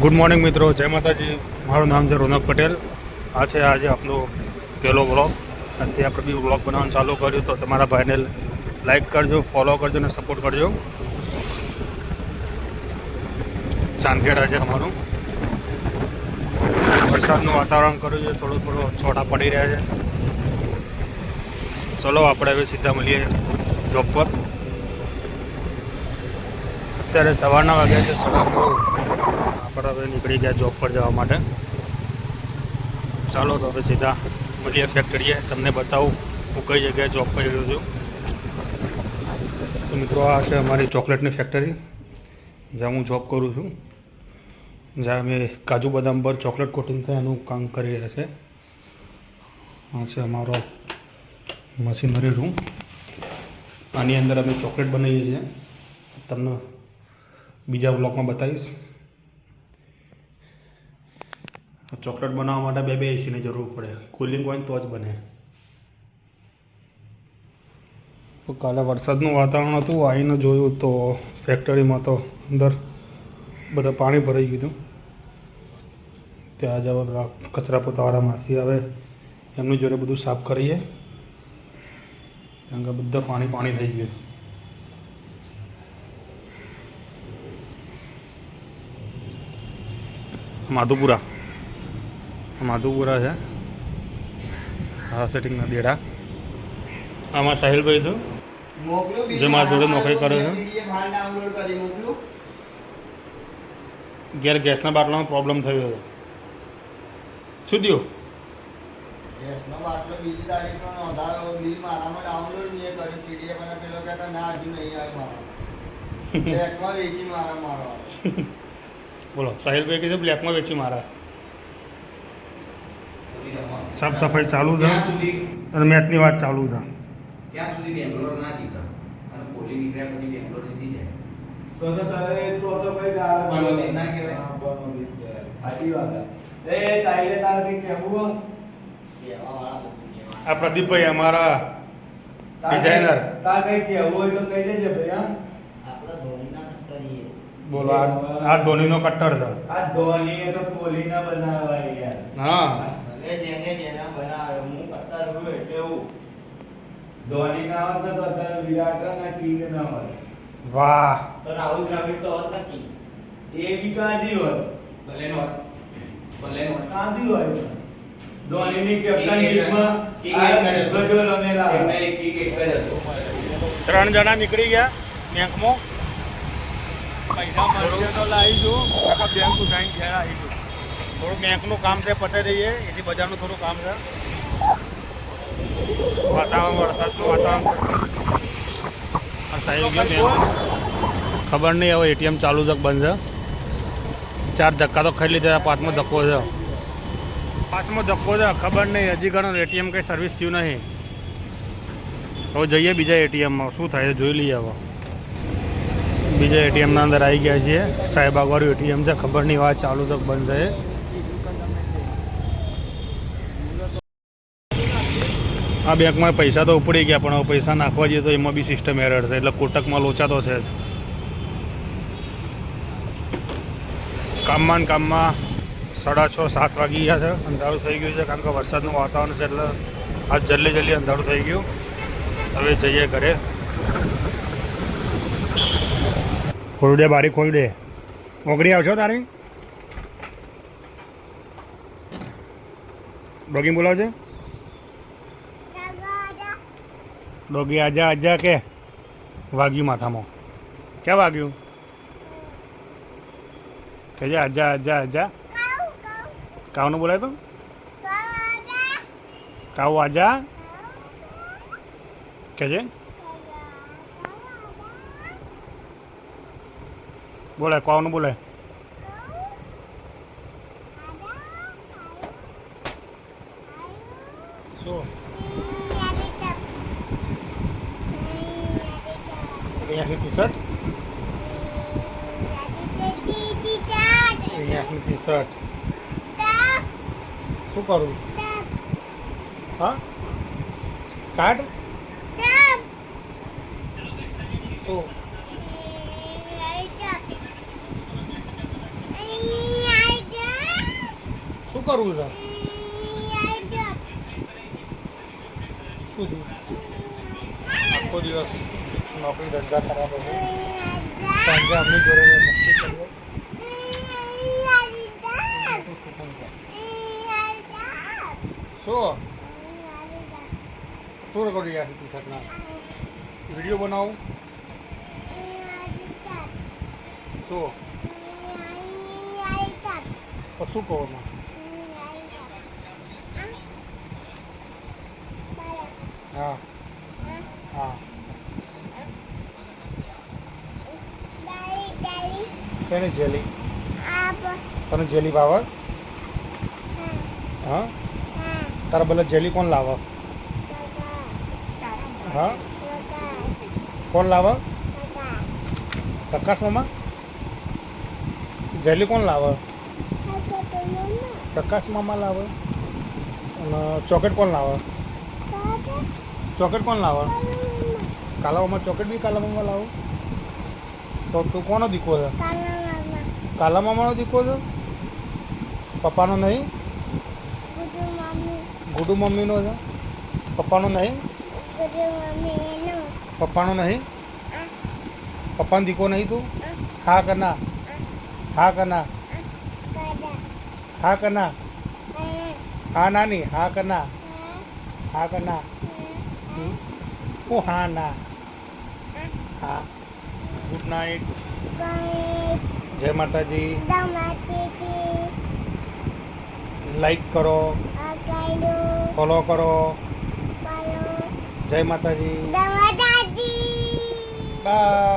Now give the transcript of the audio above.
Good morning મિત્રો, જય માતાજી। મારું નામ છે રોનક પટેલ। આ છે આજે આપણો પહેલો વ્લોગ। અત્યારે આપણે બી વ્લોગ બનાવવાનું ચાલુ કર્યું, તો તમારા ભાઈને લાઈક કરજો, ફોલો કરજો અને સપોર્ટ કરજો। ચાંદખેડા છે અમારું, વરસાદનું વાતાવરણ કર્યું છે, થોડો થોડો છોટા પડી રહ્યા છે। ચલો આપણે હવે સીધા મળીએ જોબ પર। અત્યારે સવારના વાગ્યા છે 9:30। આપણે હવે નીકળી ગયા જોબ પર જવા માટે। ચાલો તો હવે સીધા મળીએ ફેક્ટરીએ, તમને બતાવું હું કઈ જગ્યાએ જોબ કરી રહ્યો છું। તો મિત્રો, આ છે અમારી ચોકલેટની ફેક્ટરી જ્યાં હું જોબ કરું છું, જ્યાં અમે કાજુ બદામ પર ચોકલેટ કોટિંગ થાય એનું કામ કરી રહ્યા છે। આ છે અમારો મશીનરી રૂમ। આની અંદર અમે ચોકલેટ બનાવીએ છીએ, તમને બીજા બ્લોગમાં બતાવીશ। ચોકલેટ બનાવવા માટે બે એસીની જરૂર પડે, કુલિંગ હોય તો જ બને। તો કાલે વરસાદનું વાતાવરણ હતું, આવીને જોયું તો ફેક્ટરીમાં તો અંદર બધા પાણી ભરાઈ ગયું હતું। ત્યાં જ બધા કચરા પોતાવાળા માસી આવે, એમની જોડે બધું સાફ કરીએ, કારણ કે બધા પાણી થઈ ગયું। માધુપુરા છે આ સેટિંગના દેડા। આમાં સાહિલભાઈ છું, જે મારા જોડે નોકરી કરે છે। ઘેર ગેસના બાટલામાં પ્રોબ્લેમ થયો હતો। શું થયું? ગેસનો બાટલો બીજી તારીખનો નોંધાયો, બિલ મારામાં ડાઉનલોડ નહીં કર્યું, પીડીએફ અને પેલો કહેતા ના હજુ નહીં આવ્યો મારા બ્લેકમાં વેચી મારો બોલો, સાહિલભાઈ કીધું બ્લેકમાં વેચી મારા। સાફ સફાઈ ચાલુ છે અને મેચની વાત ચાલુ છે। ત્યાં સુધી બેંગ્લોર ના જીતા અને પોલી નીકળ્યા પછી બેંગ્લોર જીતી જાય તો સરે તો ભાઈ ગાળ બનોદિત ના કહેવાય। બનોદિત કહેવાય, સાચી વાત છે। એ સાઈડે તાર કઈ કહેવું કેવા વાળા આ પ્રદીપભાઈ અમારા ડિઝાઇનર, તાર કઈ કહેવું હોય તો કહી દેજે ભાઈ। હા, આપણા ધોનીના કરીએ બોલો, આ ધોનીનો કટ્ટર છે। આ ધોનીએ તો કોહલીના બનાવવા યાર। હા, જેને બનાવે હું કત્તર હું એટલે હું ધોની ના હોત ને તો અત્યારે વિરાટ ના કિંગ ના હોત। વાહ, તો રાહુલ દ્રવિડ તો હોત ને કિંગ, એ બી કાંદી હોત, ભલેનો કાંદી હોય। ધોનીની કેપ્ટનશીપમાં કિંગ એક જ હતો, ગજો રમેલા એમને કિંગ એક જ હતો। 3 જણા નીકળી ગયા બેંકમાં। પૈસા મળશે તો લાવીશું, આખા બેંક ઉઠાઈને ઘેર આવીશું। થોડું બેંકનું કામ છે, પતાવી દઈએ, એથી બજારનું થોડું કામ છે। વાતાવરણ વરસાદનું વાતાવરણ આ સાહેબ ગયો બેંક, ખબર નહીં હવે એટીએમ ચાલુ છે કે બંધ છે। 4 ધક્કા તો ખાઈ લીધા, 5મો ધક્કો છે। 5મો ધક્કો છે, ખબર નહીં હજી ઘણો એટીએમ કંઈ સર્વિસ થયું નહીં। હવે જઈએ બીજા એટીએમમાં, શું થાય છે જોઈ લઈએ। હવે બીજા એટીએમના અંદર આવી ગયા છીએ, સાહેબાગવાળું એટીએમ છે, ખબર નહીં વાત ચાલુ છે કે બંધ છે। આ બેંકમાં પૈસા તો ઉપડી ગયા, પણ હવે પૈસા નાખવા જઈએ તો એમાં બી સિસ્ટમ એરર છે, એટલે કોટકમાં લોચા તો છે જ। કામમાં 6:30-7 વાગી ગયા છે, અંધારું થઈ ગયું છે, કારણ કે વરસાદનું વાતાવરણ છે, એટલે આજ જલ્દી અંધારું થઈ ગયું। હવે જઈએ ઘરે। ખોલ દે બારી, ખોલ દે। ઓગળી આવશો તારી ડોગી બોલાવજે, ડોગી આજા આજા કે વાગ્યું માથામાં, ક્યાં વાગ્યું કહેજે આજા આજા આજા। કાવનું બોલાય તો કાવ આજા કહેજે, બોલાય કાવનું બોલાય। શું અહીંયાની ટી-શર્ટ, અહીંયાની ટી-શર્ટ શું કરું? હા, કાર્ડ શું? કરવું છે શું થયું? આખો દિવસ નોકરી ધંધા ખરાબ હશે સાંજે આપણી જોડે મસ્તી કરીએ શું શું રેકોર્ડિંગ યાર ટી શર્ટના વિડીયો બનાવું શું પણ શું કહો એમાં હા હા શેની જેલી તને જેલી ભાવે હા તારા બદલે જેલી કોણ લાવે હા કોણ લાવે પ્રકાશ મામા જેલી કોણ લાવે પ્રકાશ મામા લાવે અને ચોકલેટ કોણ લાવે ચોકલેટ કોણ લાવે કાલા મામા ચોકલેટ બી કાલા મામા લાવો તો તું કોનો દીકરો છે કાલા મામાનો દીકરો છે પપ્પાનો નહીં ગુડુ મમ્મીનો છે પપ્પાનો નહીં પપ્પાનો નહીં પપ્પાનો દીકરો નહીં તું હા કે ના હા કે ના હા કે ના હા ના નહીં હા કે ના હા કે ના હું હા ના હા ગુડ નાઇટ જય માતાજી લાઈક કરો ફોલો કરો જય માતાજી બાય